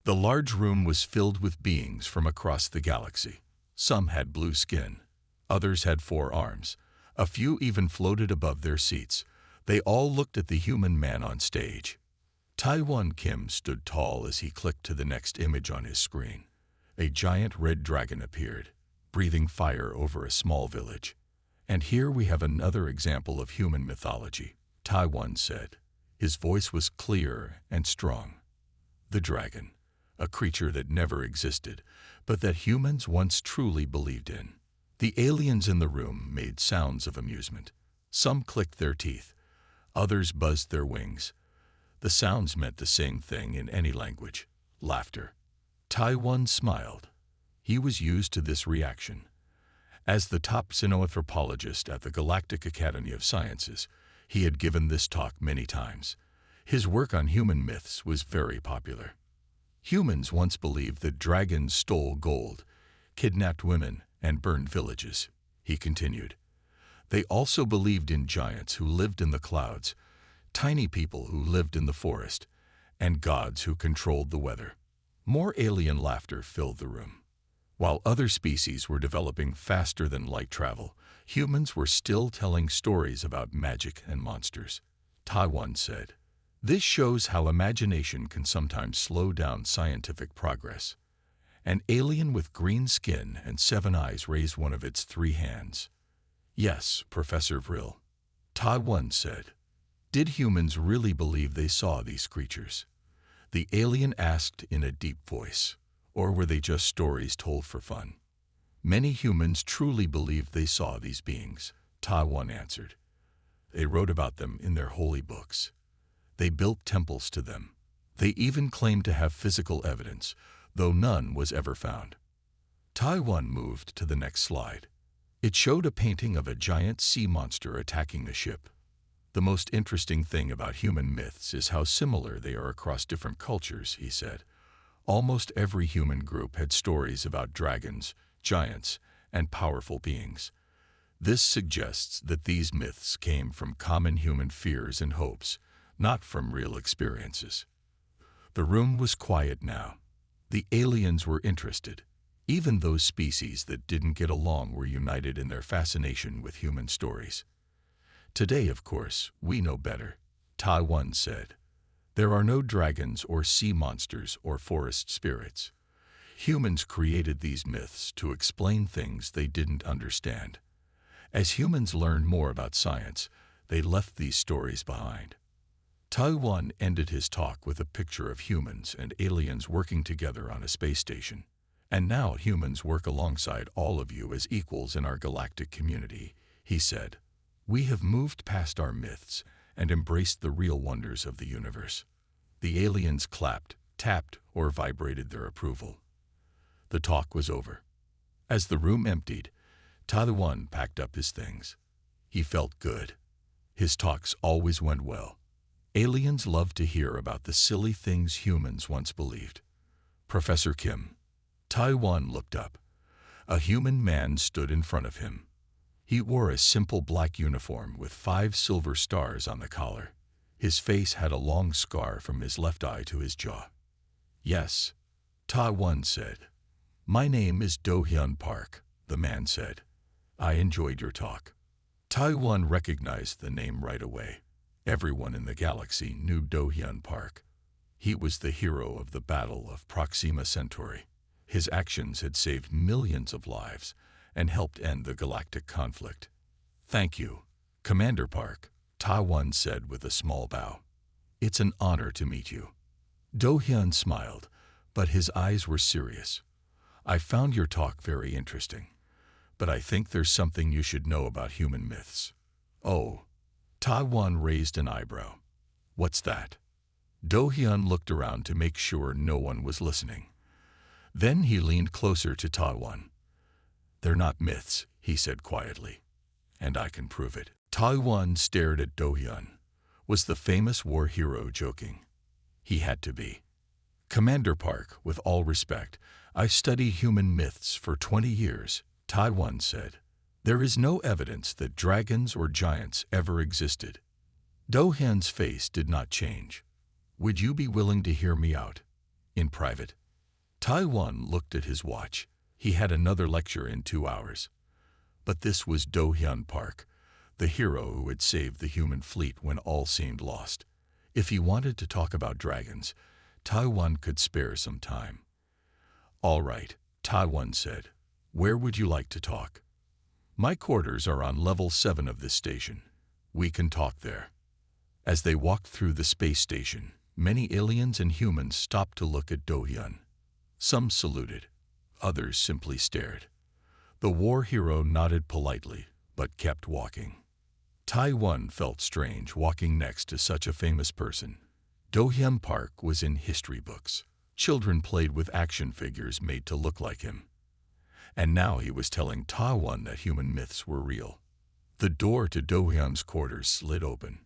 The large room was filled with beings from across the galaxy. Some had blue skin, others had 4 arms. A few even floated above their seats. They all looked at the human man on stage. Taiwan Kim stood tall as he clicked to the next image on his screen. A giant red dragon appeared, breathing fire over a small village. "And here we have another example of human mythology," Taiwan said. His voice was clear and strong. The dragon, a creature that never existed, but that humans once truly believed in. The aliens in the room made sounds of amusement. Some clicked their teeth, others buzzed their wings. The sounds meant the same thing in any language: laughter. Taiwan smiled. He was used to this reaction. As the top xenoanthropologist at the Galactic Academy of Sciences, he had given this talk many times. His work on human myths was very popular. Humans once believed that dragons stole gold, kidnapped women, and burned villages, he continued. They also believed in giants who lived in the clouds, tiny people who lived in the forest, and gods who controlled the weather. More alien laughter filled the room. While other species were developing faster than light travel, humans were still telling stories about magic and monsters. Taiwan said, "This shows how imagination can sometimes slow down scientific progress." An alien with green skin and 7 eyes raised one of its 3 hands. "Yes, Professor Vril," Taiwan said. "Did humans really believe they saw these creatures?" The alien asked in a deep voice. "Or were they just stories told for fun?" "Many humans truly believed they saw these beings," Taiwan answered. "They wrote about them in their holy books. They built temples to them. They even claimed to have physical evidence, though none was ever found." Taiwan moved to the next slide. It showed a painting of a giant sea monster attacking a ship. "The most interesting thing about human myths is how similar they are across different cultures," he said. "Almost every human group had stories about dragons, giants, and powerful beings. This suggests that these myths came from common human fears and hopes, not from real experiences." The room was quiet now. The aliens were interested. Even those species that didn't get along were united in their fascination with human stories. "Today, of course, we know better," Taiwan said. "There are no dragons or sea monsters or forest spirits. Humans created these myths to explain things they didn't understand. As humans learned more about science, they left these stories behind." Taiwan ended his talk with a picture of humans and aliens working together on a space station. "And now humans work alongside all of you as equals in our galactic community," he said. "We have moved past our myths and embraced the real wonders of the universe." The aliens clapped, tapped, or vibrated their approval. The talk was over. As the room emptied, Taiwan packed up his things. He felt good. His talks always went well. Aliens loved to hear about the silly things humans once believed. "Professor Kim." Taiwan looked up. A human man stood in front of him. He wore a simple black uniform with 5 silver stars on the collar. His face had a long scar from his left eye to his jaw. "Yes," Taiwan said. "My name is Do-hyun Park," the man said. "I enjoyed your talk." Taiwan recognized the name right away. Everyone in the galaxy knew Do-hyun Park. He was the hero of the Battle of Proxima Centauri. His actions had saved millions of lives and helped end the galactic conflict. "Thank you, Commander Park," Taiwan said with a small bow. "It's an honor to meet you." Do-hyun smiled, but his eyes were serious. "I found your talk very interesting, but I think there's something you should know about human myths." "Oh." Taiwan raised an eyebrow. "What's that?" Do-hyun looked around to make sure no one was listening. Then he leaned closer to Taiwan. "They're not myths," he said quietly, "and I can prove it." Taiwan stared at Do-hyun. Was the famous war hero joking? He had to be. "Commander Park, with all respect, I've studied human myths for 20 years, Taiwan said. "There is no evidence that dragons or giants ever existed." Do-hyun's face did not change. "Would you be willing to hear me out?" In private, Taiwan looked at his watch. He had another lecture in 2 hours. But this was Do-hyun Park, the hero who had saved the human fleet when all seemed lost. If he wanted to talk about dragons, Taiwan could spare some time. "All right," Taiwan said. "Where would you like to talk?" "My quarters are on level 7 of this station. We can talk there." As they walked through the space station, many aliens and humans stopped to look at Do-hyun. Some saluted, others simply stared. The war hero nodded politely, but kept walking. Taiwan felt strange walking next to such a famous person. Do-hyun Park was in history books. Children played with action figures made to look like him. And now he was telling Taiwan that human myths were real. The door to Do-hyun's quarters slid open.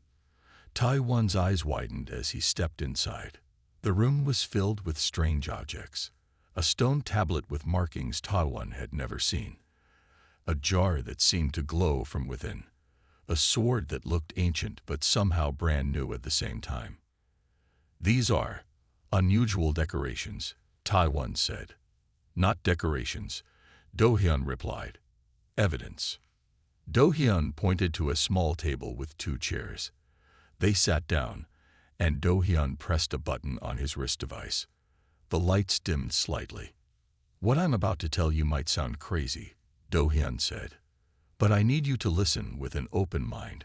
Taiwan's eyes widened as he stepped inside. The room was filled with strange objects. A stone tablet with markings Taiwan had never seen. A jar that seemed to glow from within. A sword that looked ancient but somehow brand new at the same time. "These are unusual decorations," Taiwan said. "Not decorations," Do-hyun replied. "Evidence." Do-hyun pointed to a small table with 2 chairs. They sat down, and Do-hyun pressed a button on his wrist device. The lights dimmed slightly. "What I'm about to tell you might sound crazy," Do-hyun said, "but I need you to listen with an open mind."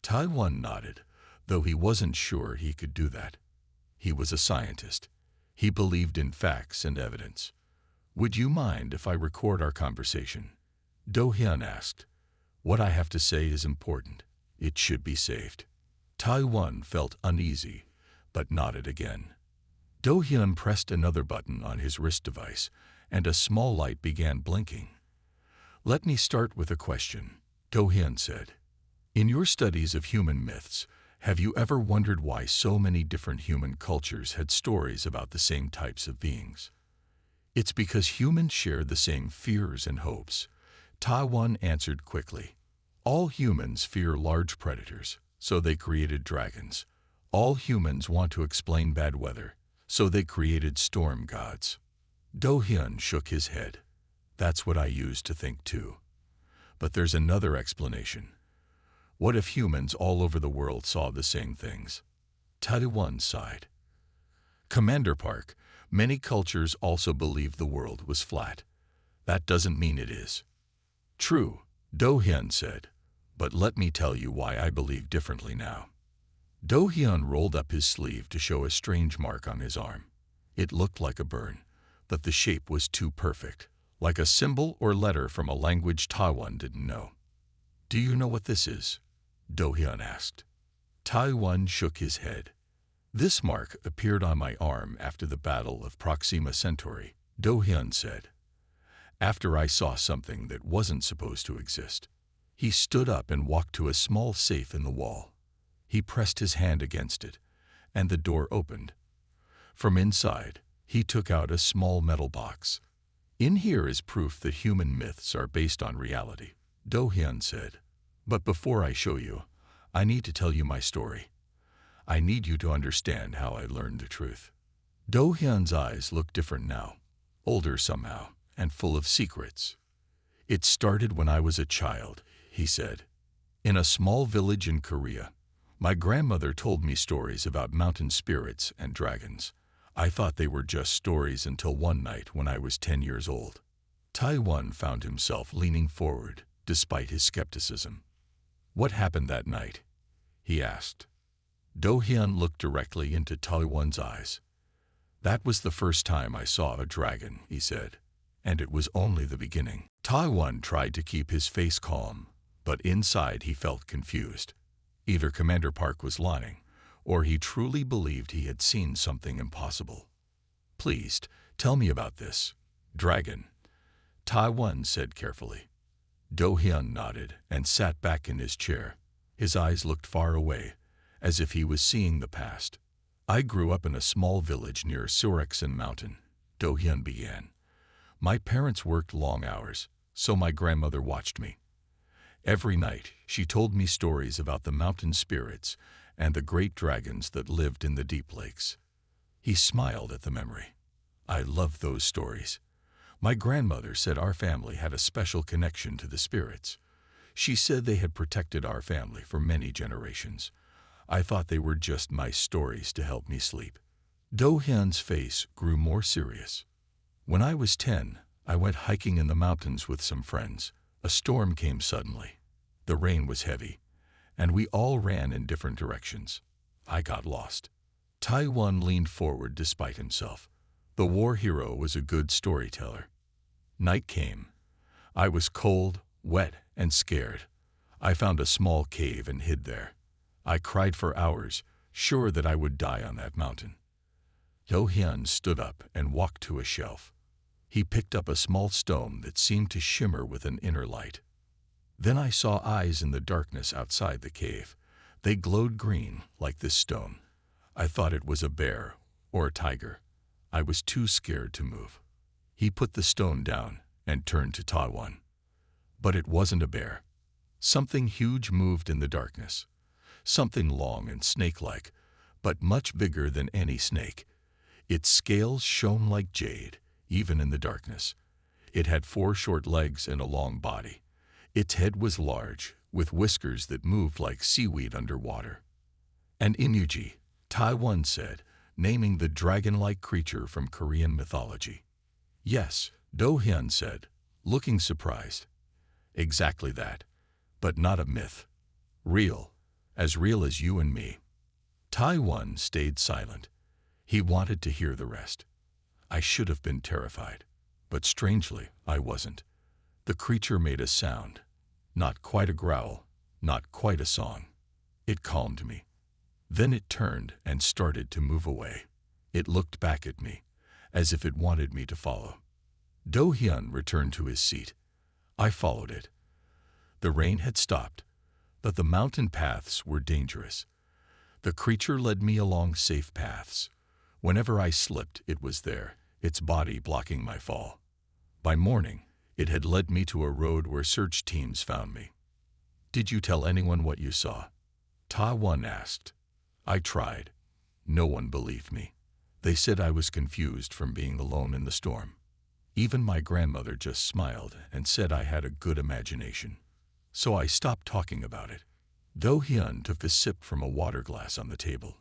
Taiwan nodded, though he wasn't sure he could do that. He was a scientist. He believed in facts and evidence. "Would you mind if I record our conversation?" Do-hyun asked. "What I have to say is important. It should be saved." Taiwan felt uneasy, but nodded again. Do-hyun pressed another button on his wrist device, and a small light began blinking. "Let me start with a question," Do-hyun said. "In your studies of human myths, have you ever wondered why so many different human cultures had stories about the same types of beings?" "It's because humans share the same fears and hopes," Taiwan answered quickly. "All humans fear large predators, so they created dragons. All humans want to explain bad weather, so they created storm gods." Do-hyun shook his head. "That's what I used to think too. But there's another explanation. What if humans all over the world saw the same things?" Taiwan sighed. "Commander Park, many cultures also believe the world was flat. That doesn't mean it is." "True," Do-hyun said, "but let me tell you why I believe differently now." Do-hyun rolled up his sleeve to show a strange mark on his arm. It looked like a burn, but the shape was too perfect, like a symbol or letter from a language Taiwan didn't know. "Do you know what this is?" Do-hyun asked. Taiwan shook his head. "This mark appeared on my arm after the Battle of Proxima Centauri," Do-hyun said. "After I saw something that wasn't supposed to exist." He stood up and walked to a small safe in the wall. He pressed his hand against it, and the door opened. From inside, he took out a small metal box. "In here is proof that human myths are based on reality," Do-hyun said. "But before I show you, I need to tell you my story. I need you to understand how I learned the truth." Do-hyun's eyes looked different now, older somehow, and full of secrets. "It started when I was a child," he said. "In a small village in Korea, my grandmother told me stories about mountain spirits and dragons. I thought they were just stories until one night when I was 10 years old." Taiwan found himself leaning forward, despite his skepticism. "What happened that night?" he asked. Do-hyun looked directly into Taiwan's eyes. "That was the first time I saw a dragon," he said, "and it was only the beginning." Taiwan tried to keep his face calm, but inside he felt confused. Either Commander Park was lying, or he truly believed he had seen something impossible. "Please, tell me about this dragon," Taiwan said carefully. Do-hyun nodded and sat back in his chair. His eyes looked far away, as if he was seeing the past. "I grew up in a small village near Sureksan Mountain," Do-hyun began. "My parents worked long hours, so my grandmother watched me. Every night, she told me stories about the mountain spirits and the great dragons that lived in the deep lakes." He smiled at the memory. I love those stories. My grandmother said our family had a special connection to the spirits. She said they had protected our family for many generations. I thought they were just my stories to help me sleep. Do Hyun's face grew more serious. When I was 10, I went hiking in the mountains with some friends. A storm came suddenly. The rain was heavy, and we all ran in different directions. I got lost. Taiwan leaned forward despite himself. The war hero was a good storyteller. Night came. I was cold, wet, and scared. I found a small cave and hid there. I cried for hours, sure that I would die on that mountain. Do Hyun stood up and walked to a shelf. He picked up a small stone that seemed to shimmer with an inner light. Then I saw eyes in the darkness outside the cave. They glowed green, like this stone. I thought it was a bear or a tiger. I was too scared to move. He put the stone down and turned to Taiwan. But it wasn't a bear. Something huge moved in the darkness. Something long and snake-like, but much bigger than any snake. Its scales shone like jade, even in the darkness. It had 4 short legs and a long body. Its head was large, with whiskers that moved like seaweed underwater. An imuji, Taiwan said, naming the dragon-like creature from Korean mythology. Yes, Do Hyun said, looking surprised. Exactly that, but not a myth. Real, as real as you and me. Taiwan stayed silent. He wanted to hear the rest. I should have been terrified, but strangely, I wasn't. The creature made a sound. Not quite a growl, not quite a song. It calmed me. Then it turned and started to move away. It looked back at me, as if it wanted me to follow. Do Hyun returned to his seat. I followed it. The rain had stopped, but the mountain paths were dangerous. The creature led me along safe paths. Whenever I slipped, it was there, its body blocking my fall. By morning, it had led me to a road where search teams found me. Did you tell anyone what you saw? Taiwan asked. I tried. No one believed me. They said I was confused from being alone in the storm. Even my grandmother just smiled and said I had a good imagination. So I stopped talking about it. Do Hyun took a sip from a water glass on the table.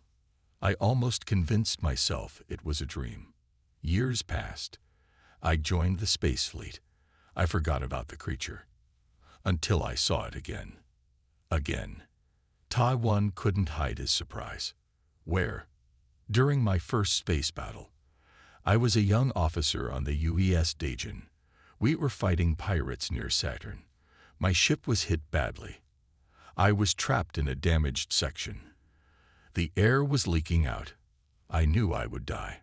I almost convinced myself it was a dream. Years passed. I joined the space fleet. I forgot about the creature. Until I saw it again. Again. Taiwan couldn't hide his surprise. Where? During my first space battle. I was a young officer on the UES Daejin. We were fighting pirates near Saturn. My ship was hit badly. I was trapped in a damaged section. The air was leaking out. I knew I would die.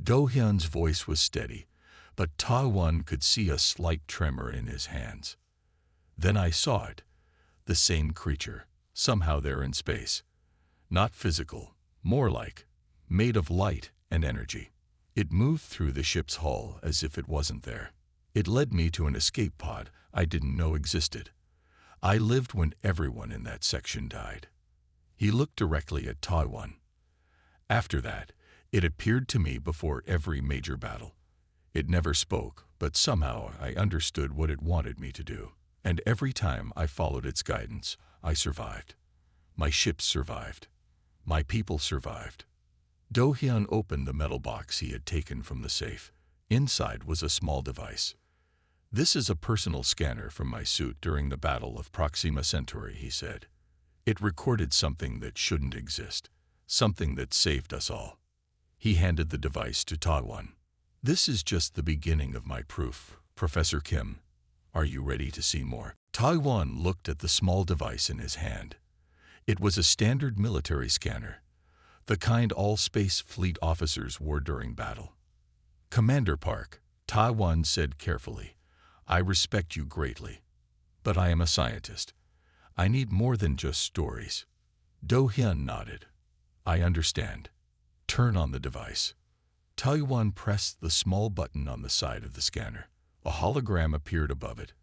Do Hyun's voice was steady, but Taiwan could see a slight tremor in his hands. Then I saw it, the same creature, somehow there in space. Not physical, more like, made of light and energy. It moved through the ship's hull as if it wasn't there. It led me to an escape pod I didn't know existed. I lived when everyone in that section died. He looked directly at Taiwan. After that, it appeared to me before every major battle. It never spoke, but somehow I understood what it wanted me to do. And every time I followed its guidance, I survived. My ship survived. My people survived. Do Hyun opened the metal box he had taken from the safe. Inside was a small device. This is a personal scanner from my suit during the Battle of Proxima Centauri, he said. It recorded something that shouldn't exist, something that saved us all. He handed the device to Taiwan. This is just the beginning of my proof, Professor Kim. Are you ready to see more? Taiwan looked at the small device in his hand. It was a standard military scanner, the kind all space fleet officers wore during battle. Commander Park, Taiwan said carefully, I respect you greatly, but I am a scientist. I need more than just stories. Do Hyun nodded. I understand. Turn on the device. Taiwan pressed the small button on the side of the scanner. A hologram appeared above it.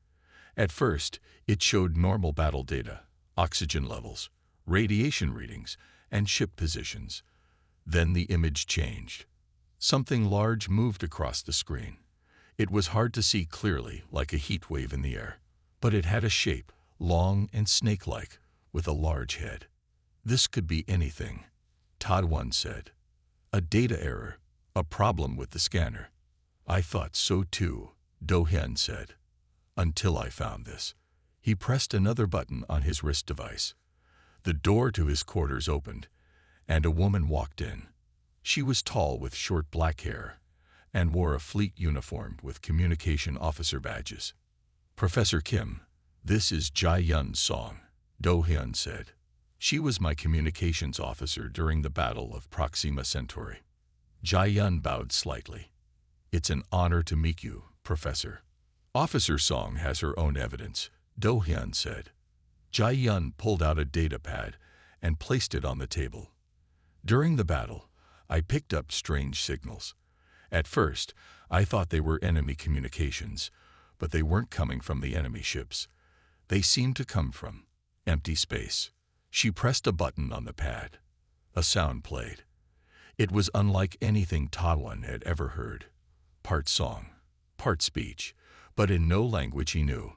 At first, it showed normal battle data, oxygen levels, radiation readings, and ship positions. Then the image changed. Something large moved across the screen. It was hard to see clearly, like a heat wave in the air. But it had a shape, long and snake-like, with a large head. This could be anything, Todd One said. A data error, a problem with the scanner. I thought so too, Do-hyun said. Until I found this. He pressed another button on his wrist device. The door to his quarters opened, and a woman walked in. She was tall with short black hair and wore a fleet uniform with communication officer badges. Professor Kim, this is Jae-yun Song, Do-hyun said. She was my communications officer during the Battle of Proxima Centauri. Jae-yun bowed slightly. It's an honor to meet you, Professor. Officer Song has her own evidence, Do-hyun said. Jae-yun pulled out a data pad and placed it on the table. During the battle, I picked up strange signals. At first, I thought they were enemy communications, but they weren't coming from the enemy ships. They seemed to come from empty space. She pressed a button on the pad. A sound played. It was unlike anything Tawan had ever heard. Part song, part speech, but in no language he knew.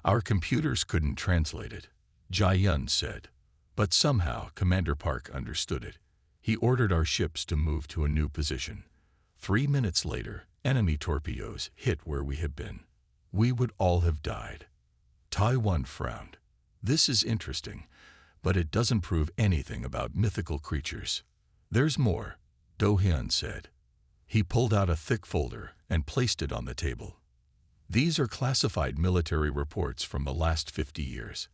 Our computers couldn't translate it, Jae-yun said. But somehow Commander Park understood it. He ordered our ships to move to a new position. 3 minutes later, enemy torpedoes hit where we had been. We would all have died. Taiwan frowned. This is interesting, but it doesn't prove anything about mythical creatures. There's more, Do-hyun said. He pulled out a thick folder and placed it on the table. These are classified military reports from the last 50 years.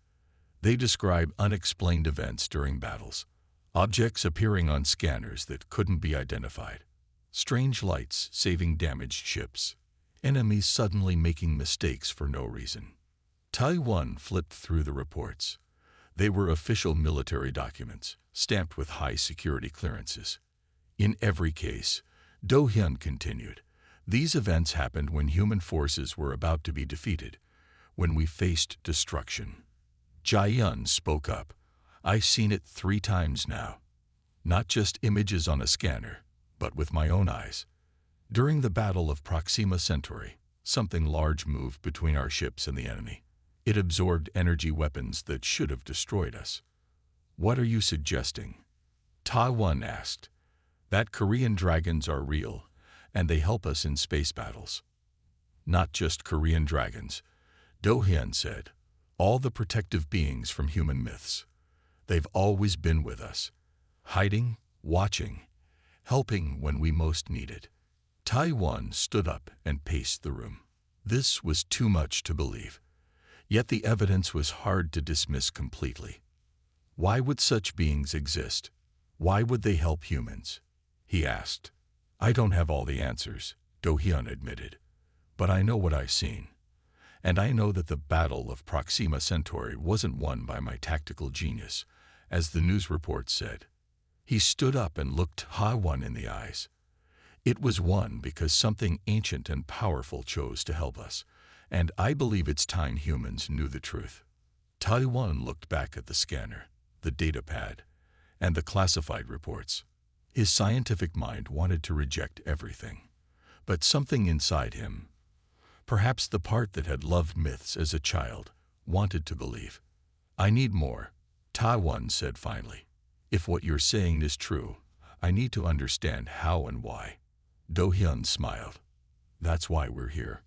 They describe unexplained events during battles, objects appearing on scanners that couldn't be identified, strange lights saving damaged ships, enemies suddenly making mistakes for no reason. Taiwan flipped through the reports. They were official military documents, stamped with high security clearances. In every case, Do-hyun continued, these events happened when human forces were about to be defeated, when we faced destruction. Jae-yun spoke up. I've seen it 3 times now. Not just images on a scanner, but with my own eyes. During the Battle of Proxima Centauri, something large moved between our ships and the enemy. It absorbed energy weapons that should have destroyed us. What are you suggesting? Ta-one asked. That Korean dragons are real, and they help us in space battles. Not just Korean dragons, Do-hyun said. All the protective beings from human myths. They've always been with us, hiding, watching, helping when we most needed. Taiwan stood up and paced the room. This was too much to believe. Yet the evidence was hard to dismiss completely. Why would such beings exist? Why would they help humans? He asked. I don't have all the answers, Do-hyun admitted. But I know what I've seen. And I know that the Battle of Proxima Centauri wasn't won by my tactical genius, as the news report said. He stood up and looked Ha-one in the eyes. It was won because something ancient and powerful chose to help us, and I believe it's time humans knew the truth. Taiwan looked back at the scanner, the data pad, and the classified reports. His scientific mind wanted to reject everything, but something inside him, perhaps the part that had loved myths as a child, wanted to believe. I need more, Taiwan said finally. If what you're saying is true, I need to understand how and why. Do-hyun smiled. That's why we're here.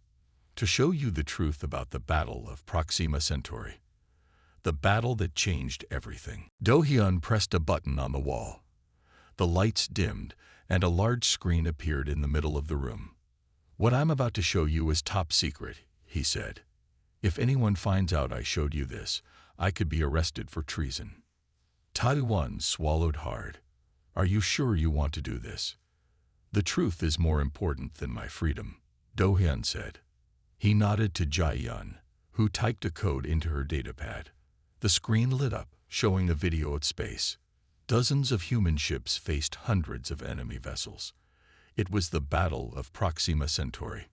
To show you the truth about the Battle of Proxima Centauri. The battle that changed everything. Do-hyun pressed a button on the wall. The lights dimmed, and a large screen appeared in the middle of the room. What I'm about to show you is top secret, he said. If anyone finds out I showed you this, I could be arrested for treason. Taiwan swallowed hard. Are you sure you want to do this? The truth is more important than my freedom, Do-hyun said. He nodded to Jae-yun, who typed a code into her datapad. The screen lit up, showing a video of space. Dozens of human ships faced hundreds of enemy vessels. It was the Battle of Proxima Centauri.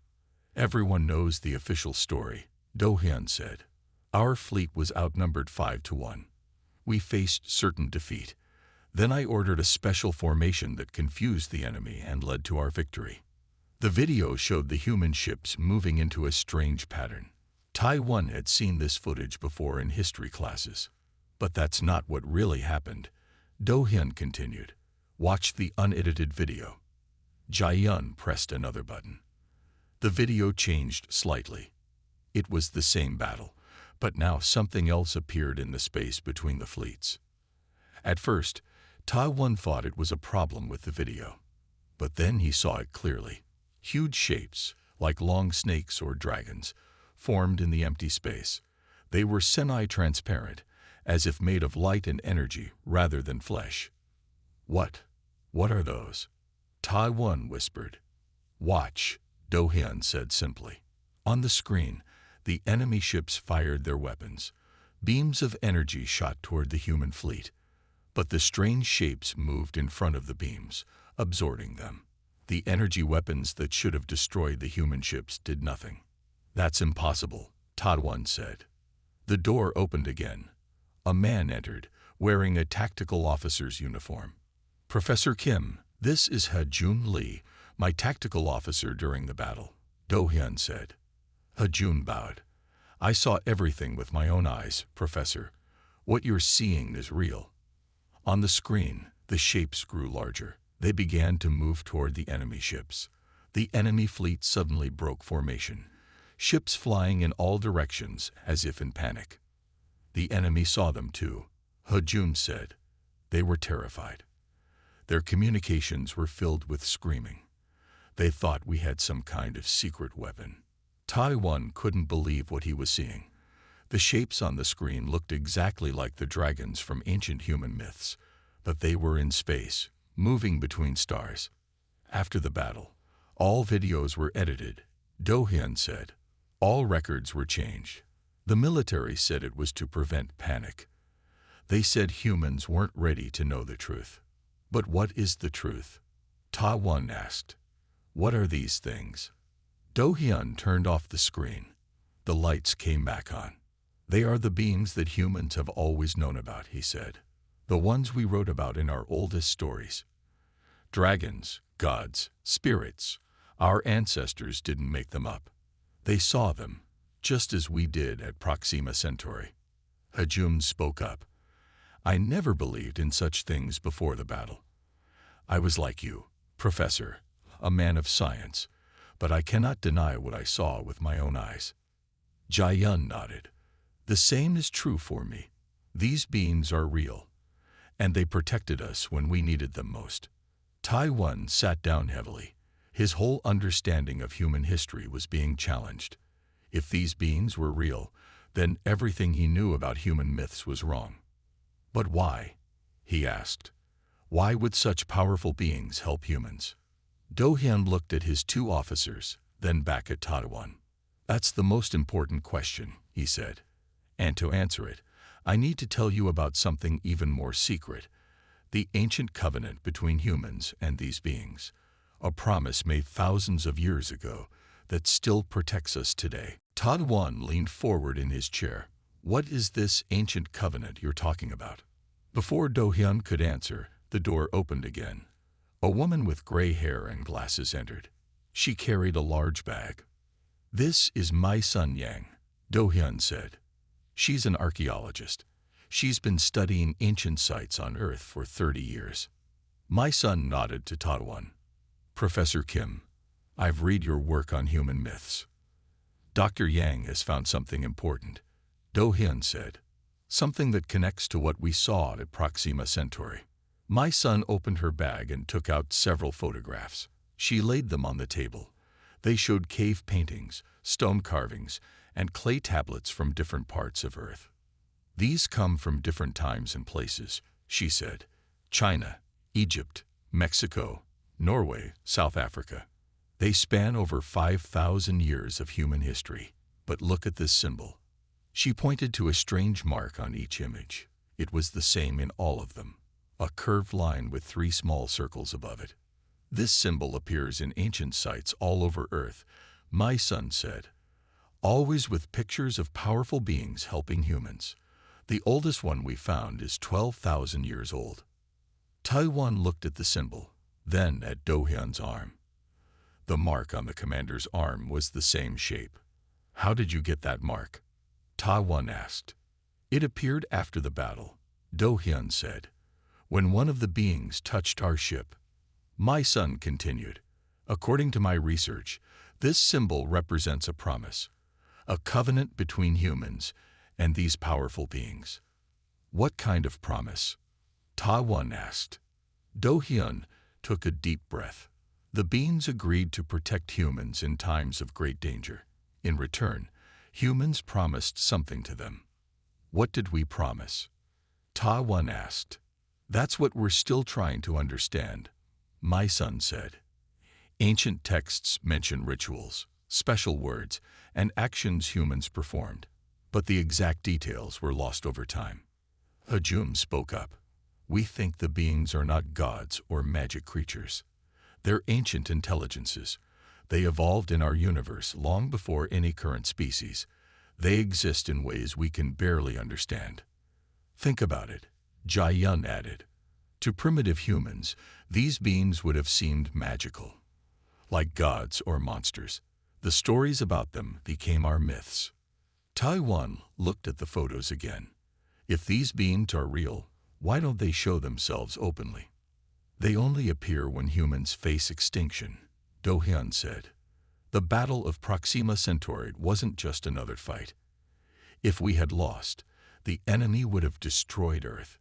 Everyone knows the official story, Do-hyun said. Our fleet was outnumbered 5-1. We faced certain defeat. Then I ordered a special formation that confused the enemy and led to our victory. The video showed the human ships moving into a strange pattern. Taiwan had seen this footage before in history classes. But that's not what really happened. Do-hyun continued. Watch the unedited video. Jae-yun pressed another button. The video changed slightly. It was the same battle, but now something else appeared in the space between the fleets. At first, Taiwan thought it was a problem with the video. But then he saw it clearly. Huge shapes, like long snakes or dragons, formed in the empty space. They were semi-transparent, as if made of light and energy rather than flesh. What are those? Taiwan whispered. Watch, Do-hyun said simply. On the screen, the enemy ships fired their weapons. Beams of energy shot toward the human fleet. But the strange shapes moved in front of the beams, absorbing them. The energy weapons that should have destroyed the human ships did nothing. That's impossible, Taiwan said. The door opened again. A man entered, wearing a tactical officer's uniform. Professor Kim, this is Ha-Jun Lee, my tactical officer during the battle, Do-hyun said. Ha-Jun bowed. I saw everything with my own eyes, Professor. What you're seeing is real. On the screen, the shapes grew larger. They began to move toward the enemy ships. The enemy fleet suddenly broke formation, ships flying in all directions as if in panic. The enemy saw them too, Ha-Jun said. They were terrified. Their communications were filled with screaming. They thought we had some kind of secret weapon. Taiwan couldn't believe what he was seeing. The shapes on the screen looked exactly like the dragons from ancient human myths, but they were in space, moving between stars. After the battle, all videos were edited, Do-hyun said. All records were changed. The military said it was to prevent panic. They said humans weren't ready to know the truth. But what is the truth? Taiwan asked. What are these things? Do-hyun turned off the screen. The lights came back on. They are the beings that humans have always known about, he said. The ones we wrote about in our oldest stories. Dragons, gods, spirits. Our ancestors didn't make them up. They saw them, just as we did at Proxima Centauri. Ha-Jun spoke up. I never believed in such things before the battle. I was like you, Professor, a man of science, but I cannot deny what I saw with my own eyes. Jae-yun nodded. The same is true for me. These beings are real, and they protected us when we needed them most. Taiwan sat down heavily. His whole understanding of human history was being challenged. If these beings were real, then everything he knew about human myths was wrong. But why? He asked. Why would such powerful beings help humans? Do-hyun looked at his two officers, then back at Taiwan. That's the most important question, he said. And to answer it, I need to tell you about something even more secret. The ancient covenant between humans and these beings. A promise made thousands of years ago that still protects us today. Taiwan leaned forward in his chair. What is this ancient covenant you're talking about? Before Do-hyun could answer, the door opened again. A woman with gray hair and glasses entered. She carried a large bag. This is my son Yang, Do-hyun said. She's an archaeologist. She's been studying ancient sites on Earth for 30 years. My son nodded to Taiwan. Professor Kim, I've read your work on human myths. Dr. Yang has found something important, Do-hyun said. Something that connects to what we saw at Proxima Centauri. My son opened her bag and took out several photographs. She laid them on the table. They showed cave paintings, stone carvings, and clay tablets from different parts of Earth. These come from different times and places, she said. China, Egypt, Mexico, Norway, South Africa. They span over 5,000 years of human history. But look at this symbol. She pointed to a strange mark on each image. It was the same in all of them. A curved line with 3 small circles above it. This symbol appears in ancient sites all over Earth, my son said. Always with pictures of powerful beings helping humans. The oldest one we found is 12,000 years old. Taiwan looked at the symbol, then at Do-hyun's arm. The mark on the commander's arm was the same shape. "How did you get that mark?" Taiwan asked. "It appeared after the battle," Do-hyun said, "when one of the beings touched our ship." My son continued, "According to my research, this symbol represents a promise, a covenant between humans and these powerful beings." "What kind of promise?" Taiwan asked. Do-hyun took a deep breath. "The beings agreed to protect humans in times of great danger. In return, humans promised something to them." "What did we promise?" Taiwan asked. "That's what we're still trying to understand," my son said. "Ancient texts mention rituals, special words, and actions humans performed, but the exact details were lost over time." Hajum spoke up. "We think the beings are not gods or magic creatures. They're ancient intelligences. They evolved in our universe long before any current species. They exist in ways we can barely understand." "Think about it," Jae-yun added. "To primitive humans, these beings would have seemed magical, like gods or monsters. The stories about them became our myths." Taiwan looked at the photos again. "If these beings are real, why don't they show themselves openly?" "They only appear when humans face extinction," Do-hyun said. "The Battle of Proxima Centauri wasn't just another fight. If we had lost, the enemy would have destroyed Earth."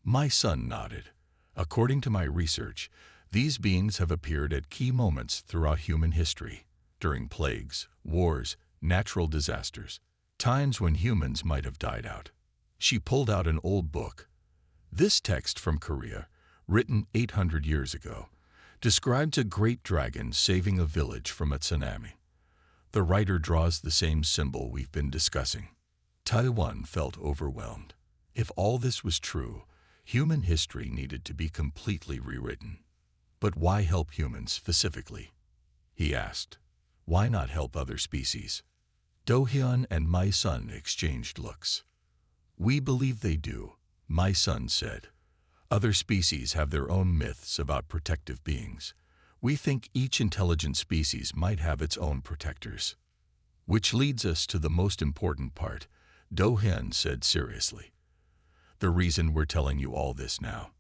My son nodded. "According to my research, these beings have appeared at key moments throughout human history, during plagues, wars, natural disasters, times when humans might have died out." She pulled out an old book. This text from Korea, written 800 years ago, describes a great dragon saving a village from a tsunami. The writer draws the same symbol we've been discussing. Taiwan felt overwhelmed. If all this was true, human history needed to be completely rewritten. "But why help humans specifically?" he asked. "Why not help other species?" Do-hyun and my son exchanged looks. "We believe they do," my son said. "Other species have their own myths about protective beings. We think each intelligent species might have its own protectors." "Which leads us to the most important part," Do-hyun said seriously. "The reason we're telling you all this now."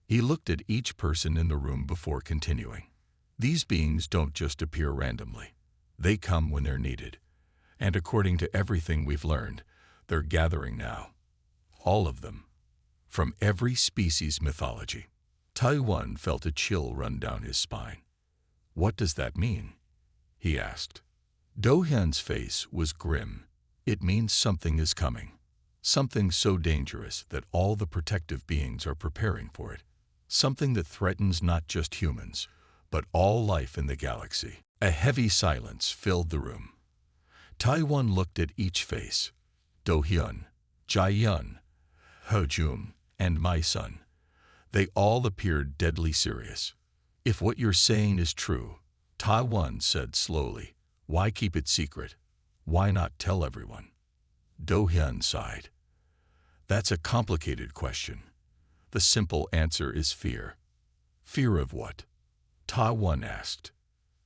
He looked at each person in the room before continuing. "These beings don't just appear randomly. They come when they're needed. And according to everything we've learned, they're gathering now. All of them. From every species mythology." Taiwan felt a chill run down his spine. "What does that mean?" he asked. Do-hyun's face was grim. "It means something is coming. Something so dangerous that all the protective beings are preparing for it. Something that threatens not just humans, but all life in the galaxy." A heavy silence filled the room. Taiwan looked at each face. Do-hyun, Jae-yun, Hajum, and my son. They all appeared deadly serious. "If what you're saying is true," Taiwan said slowly, "why keep it secret? Why not tell everyone?" Do-hyun sighed. "That's a complicated question. The simple answer is fear." "Fear of what?" Taiwan asked.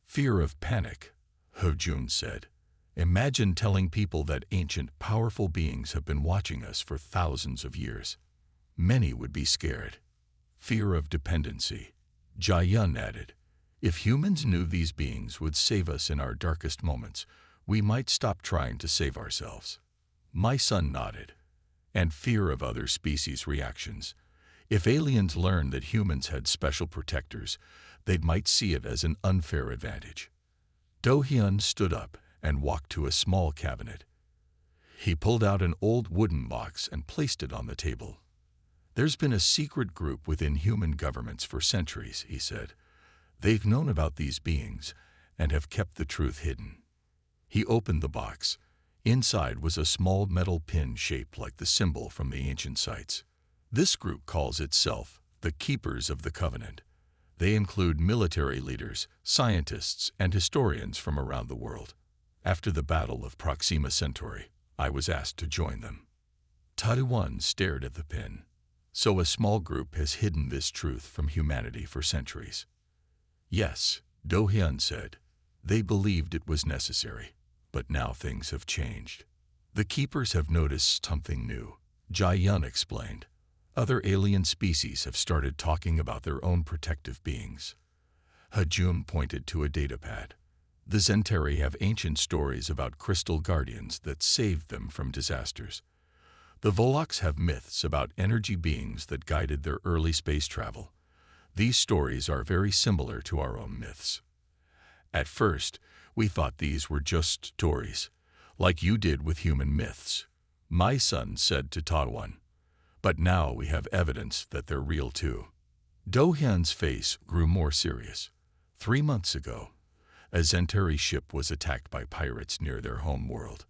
"Fear of panic," Hajum said. "Imagine telling people that ancient, powerful beings have been watching us for thousands of years. Many would be scared." "Fear of dependency," Jae-yun added. "If humans knew these beings would save us in our darkest moments, we might stop trying to save ourselves." My son nodded. "And fear of other species' reactions. If aliens learned that humans had special protectors, they might see it as an unfair advantage." Do-hyun stood up and walked to a small cabinet. He pulled out an old wooden box and placed it on the table. "There's been a secret group within human governments for centuries," he said. "They've known about these beings and have kept the truth hidden." He opened the box. Inside was a small metal pin shaped like the symbol from the ancient sites. This group calls itself the Keepers of the Covenant. They include military leaders, scientists, and historians from around the world. After the Battle of Proxima Centauri, I was asked to join them. Taiwan stared at the pin. So a small group has hidden this truth from humanity for centuries. Yes, Do-hyun said. They believed it was necessary, but now things have changed. The keepers have noticed something new, Jae-yun explained. Other alien species have started talking about their own protective beings. Ha-jun pointed to a datapad. The Zentari have ancient stories about crystal guardians that saved them from disasters. The Volaks have myths about energy beings that guided their early space travel. These stories are very similar to our own myths. At first, we thought these were just stories, like you did with human myths, my son said to Taiwan. But now we have evidence that they're real too. Do-hyun's face grew more serious. 3 months ago, a Zentari ship was attacked by pirates near their home world.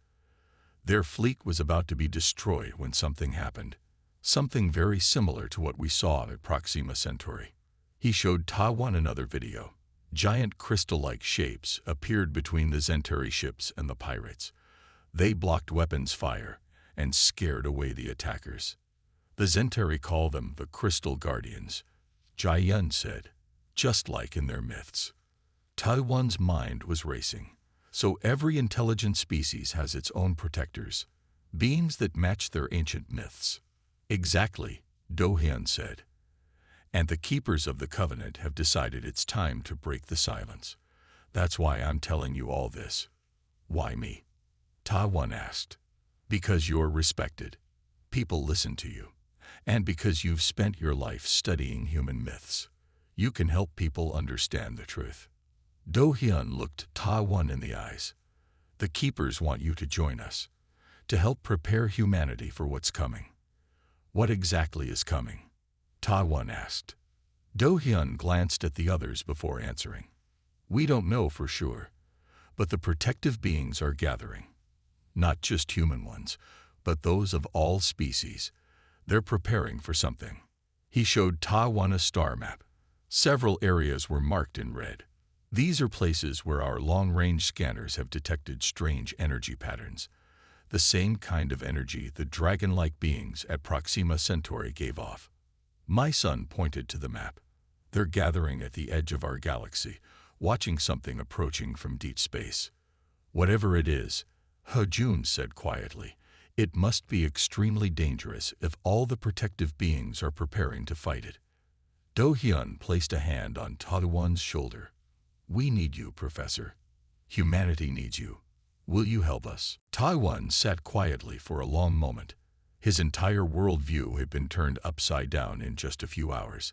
Their fleet was about to be destroyed when something happened, something very similar to what we saw at Proxima Centauri. He showed Taiwan another video. Giant crystal-like shapes appeared between the Zentari ships and the pirates. They blocked weapons fire and scared away the attackers. The Zentari call them the Crystal Guardians, Jae-yun said, just like in their myths. Taiwan's mind was racing. So every intelligent species has its own protectors, beings that match their ancient myths. Exactly, Do-hyun said. And the keepers of the covenant have decided it's time to break the silence. That's why I'm telling you all this. Why me? Taiwan asked. Because you're respected. People listen to you. And because you've spent your life studying human myths. You can help people understand the truth. Do-hyun looked Taiwan in the eyes. The keepers want you to join us, to help prepare humanity for what's coming. What exactly is coming? Taiwan asked. Do-hyun glanced at the others before answering. We don't know for sure, but the protective beings are gathering. Not just human ones, but those of all species. They're preparing for something. He showed Taiwan a star map. Several areas were marked in red. These are places where our long-range scanners have detected strange energy patterns, the same kind of energy the dragon-like beings at Proxima Centauri gave off. My son pointed to the map. They're gathering at the edge of our galaxy, watching something approaching from deep space. Whatever it is, Ha-jun said quietly, it must be extremely dangerous if all the protective beings are preparing to fight it. Do-hyun placed a hand on Taiwan's shoulder. We need you, Professor. Humanity needs you. Will you help us? Taiwan sat quietly for a long moment. His entire worldview had been turned upside down in just a few hours.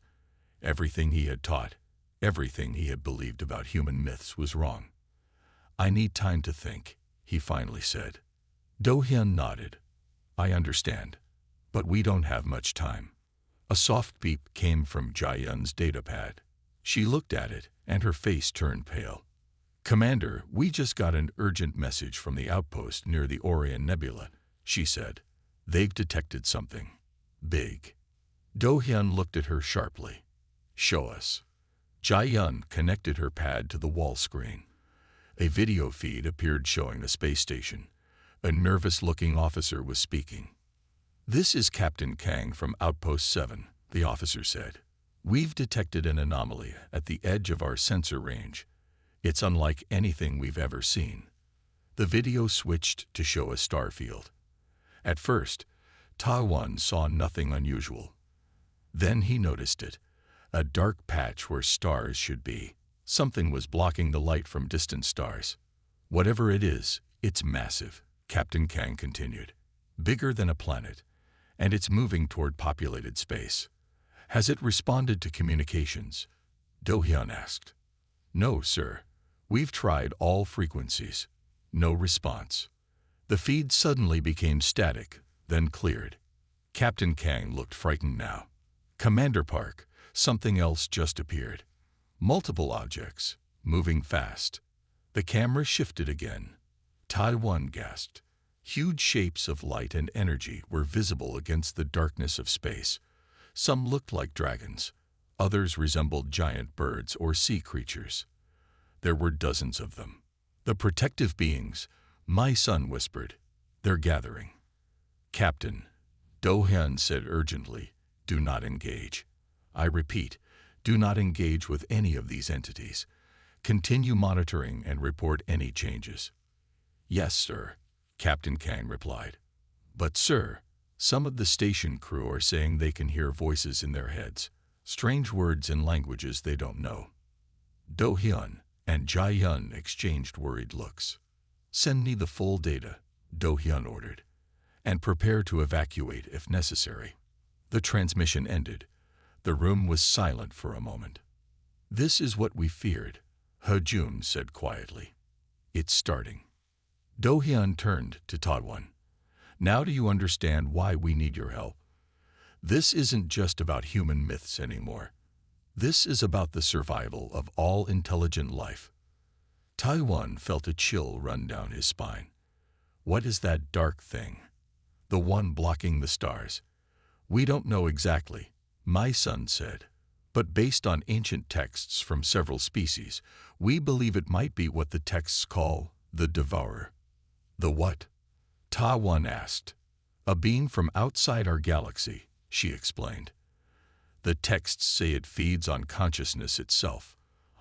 Everything he had taught, everything he had believed about human myths was wrong. I need time to think, he finally said. Do-hyun nodded. I understand, but we don't have much time. A soft beep came from Jae-yun's datapad. She looked at it, and her face turned pale. Commander, we just got an urgent message from the outpost near the Orion Nebula, she said. They've detected something. Big. Do-hyun looked at her sharply. Show us. Jae-yun connected her pad to the wall screen. A video feed appeared showing a space station. A nervous-looking officer was speaking. This is Captain Kang from Outpost 7, the officer said. We've detected an anomaly at the edge of our sensor range. It's unlike anything we've ever seen. The video switched to show a star field. At first, Taiwan saw nothing unusual. Then he noticed it, a dark patch where stars should be. Something was blocking the light from distant stars. Whatever it is, it's massive, Captain Kang continued. Bigger than a planet, and it's moving toward populated space. Has it responded to communications? Do-hyun asked. No, sir. We've tried all frequencies. No response. The feed suddenly became static, then cleared. Captain Kang looked frightened now. Commander Park, something else just appeared. Multiple objects, moving fast. The camera shifted again. Taiwan gasped. Huge shapes of light and energy were visible against the darkness of space. Some looked like dragons. Others resembled giant birds or sea creatures. There were dozens of them. The protective beings, my son whispered. They're gathering. Captain, Do-hyun said urgently, Do not engage. I repeat, do not engage with any of these entities. Continue monitoring and report any changes." "Yes, sir," Captain Kang replied. "But, sir, some of the station crew are saying they can hear voices in their heads, strange words in languages they don't know." Do Hyun and Jae Hyun exchanged worried looks. "Send me the full data," Do Hyun ordered, "and prepare to evacuate if necessary." The transmission ended. The room was silent for a moment. "This is what we feared," He Jun said quietly. "It's starting." Do Hyun turned to Taiwan. "Now do you understand why we need your help? This isn't just about human myths anymore. This is about the survival of all intelligent life." Taiwan felt a chill run down his spine. "What is that dark thing? The one blocking the stars?" "We don't know exactly," my son said. "But based on ancient texts from several species, we believe it might be what the texts call the Devourer." "The what?" Taiwan asked. "A being from outside our galaxy," she explained. "The texts say it feeds on consciousness itself,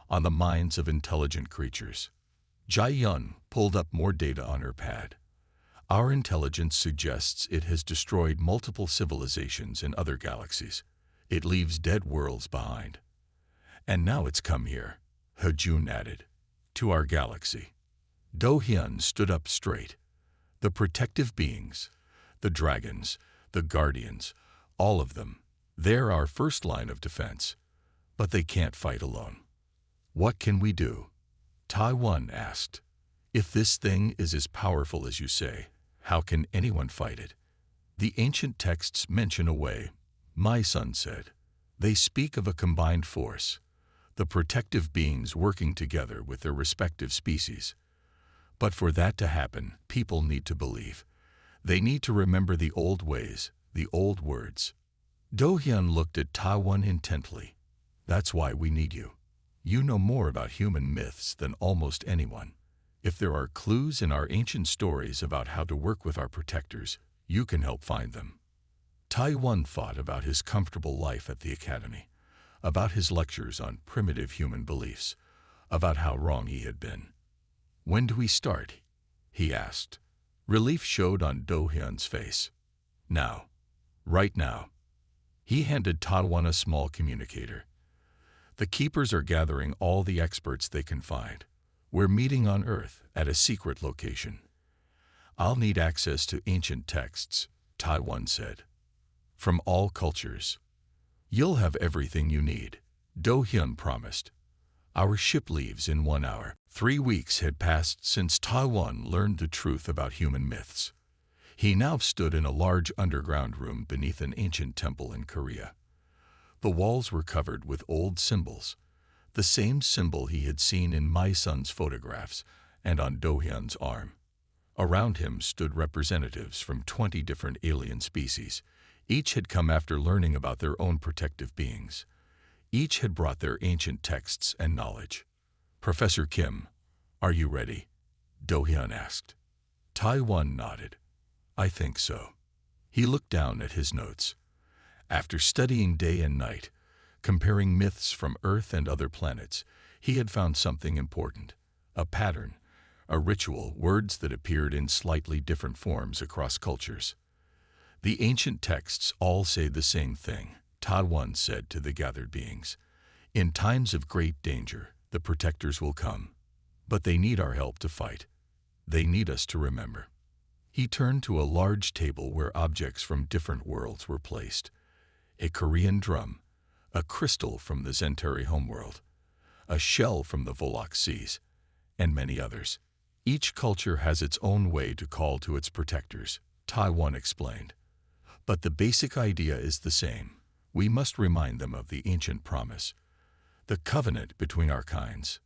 on the minds of intelligent creatures." Jae-yun pulled up more data on her pad. "Our intelligence suggests it has destroyed multiple civilizations in other galaxies. It leaves dead worlds behind. And now it's come here," He Jun added, "to our galaxy." Do Hyun stood up straight. "The protective beings, the dragons, the guardians, all of them, they're our first line of defense. But they can't fight alone." "What can we do?" Taiwan asked. "If this thing is as powerful as you say, how can anyone fight it?" "The ancient texts mention a way," my son said. "They speak of a combined force, the protective beings working together with their respective species. But for that to happen, people need to believe. They need to remember the old ways, the old words." Do Hyun looked at Taiwan intently. "That's why we need you. You know more about human myths than almost anyone. If there are clues in our ancient stories about how to work with our protectors, you can help find them." Taiwan thought about his comfortable life at the academy, about his lectures on primitive human beliefs, about how wrong he had been. "When do we start?" he asked. Relief showed on Do Hyun's face. "Now. Right now." He handed Taiwan a small communicator. "The Keepers are gathering all the experts they can find. We're meeting on Earth at a secret location." "I'll need access to ancient texts," Taiwan said. "From all cultures." "You'll have everything you need," Do Hyun promised. "Our ship leaves in 1 hour." 3 weeks had passed since Taiwan learned the truth about human myths. He now stood in a large underground room beneath an ancient temple in Korea. The walls were covered with old symbols, the same symbol he had seen in my son's photographs and on Do Hyun's arm. Around him stood representatives from 20 different alien species. Each had come after learning about their own protective beings. Each had brought their ancient texts and knowledge. "Professor Kim, are you ready?" Do Hyun asked. Taiwan nodded. "I think so." He looked down at his notes. After studying day and night, comparing myths from Earth and other planets, he had found something important: a pattern, a ritual, words that appeared in slightly different forms across cultures. "The ancient texts all say the same thing," Taiwan said to the gathered beings. "In times of great danger, the protectors will come. But they need our help to fight. They need us to remember." He turned to a large table where objects from different worlds were placed: a Korean drum, a crystal from the Zentari homeworld, a shell from the Volok seas, and many others. "Each culture has its own way to call to its protectors," Taiwan explained. "But the basic idea is the same. We must remind them of the ancient promise, the covenant between our kinds."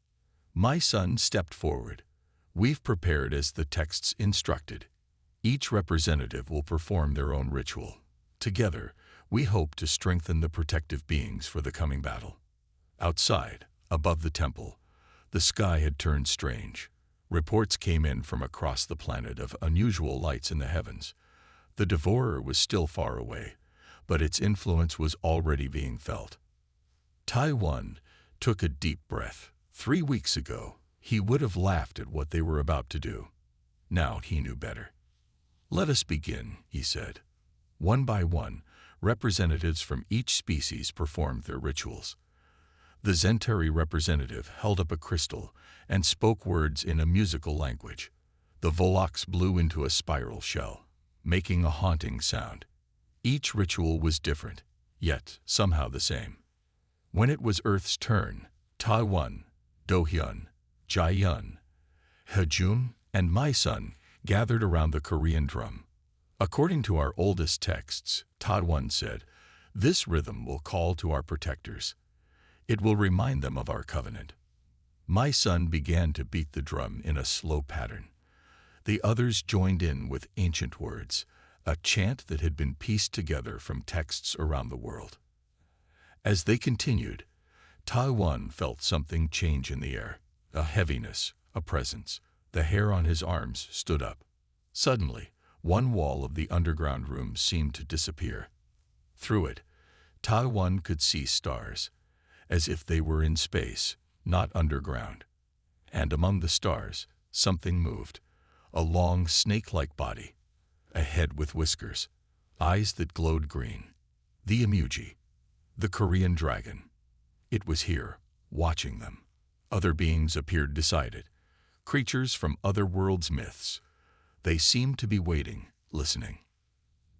My son stepped forward. "We've prepared as the texts instructed. Each representative will perform their own ritual. Together, we hope to strengthen the protective beings for the coming battle." Outside, above the temple, the sky had turned strange. Reports came in from across the planet of unusual lights in the heavens. The devourer was still far away, but its influence was already being felt. Taiwan took a deep breath. 3 weeks ago, he would have laughed at what they were about to do. Now he knew better. "Let us begin," he said. One by one, representatives from each species performed their rituals. The Zentari representative held up a crystal and spoke words in a musical language. The Volaks blew into a spiral shell, making a haunting sound. Each ritual was different, yet somehow the same. When it was Earth's turn, Taiwan, Dohyun, Jaiyun, Hejun, and my son gathered around the Korean drum. According to our oldest texts, Taiwan said, "This rhythm will call to our protectors. It will remind them of our covenant." My son began to beat the drum in a slow pattern. The others joined in with ancient words, a chant that had been pieced together from texts around the world. As they continued, Taiwan felt something change in the air, a heaviness, a presence. The hair on his arms stood up. Suddenly, one wall of the underground room seemed to disappear. Through it, Taiwan could see stars, as if they were in space, not underground. And among the stars, something moved, a long snake-like body, a head with whiskers, eyes that glowed green. The Imuji, the Korean dragon. It was here, watching them. Other beings appeared beside it, creatures from other worlds' myths. They seemed to be waiting, listening.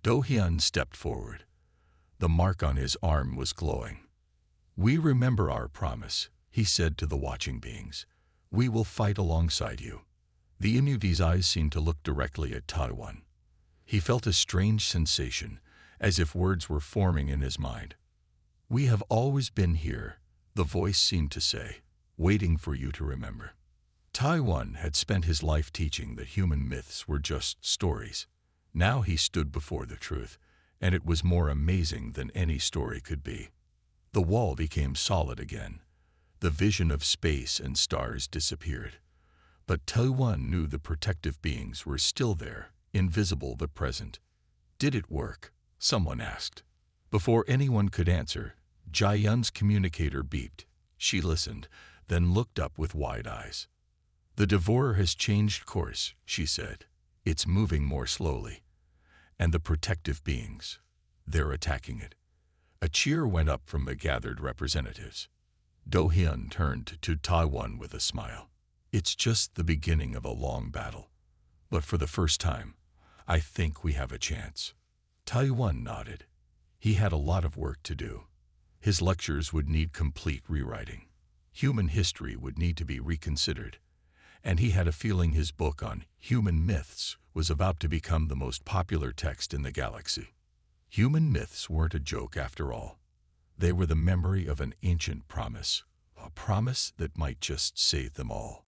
Do-hyun stepped forward. The mark on his arm was glowing. "We remember our promise," he said to the watching beings. "We will fight alongside you." The Imudi's eyes seemed to look directly at Taiwan. He felt a strange sensation, as if words were forming in his mind. "We have always been here," the voice seemed to say, "waiting for you to remember." Taiwan had spent his life teaching that human myths were just stories. Now he stood before the truth, and it was more amazing than any story could be. The wall became solid again. The vision of space and stars disappeared. But Taiwan knew the protective beings were still there, invisible but present. "Did it work?" someone asked. Before anyone could answer, Jaiyun's communicator beeped. She listened, then looked up with wide eyes. "The devourer has changed course," she said. "It's moving more slowly. And the protective beings, they're attacking it." A cheer went up from the gathered representatives. Do-hyun turned to Taiwan with a smile. "It's just the beginning of a long battle. But for the first time, I think we have a chance." Taiwan nodded. He had a lot of work to do. His lectures would need complete rewriting. Human history would need to be reconsidered. And he had a feeling his book on human myths was about to become the most popular text in the galaxy. Human myths weren't a joke after all. They were the memory of an ancient promise, a promise that might just save them all.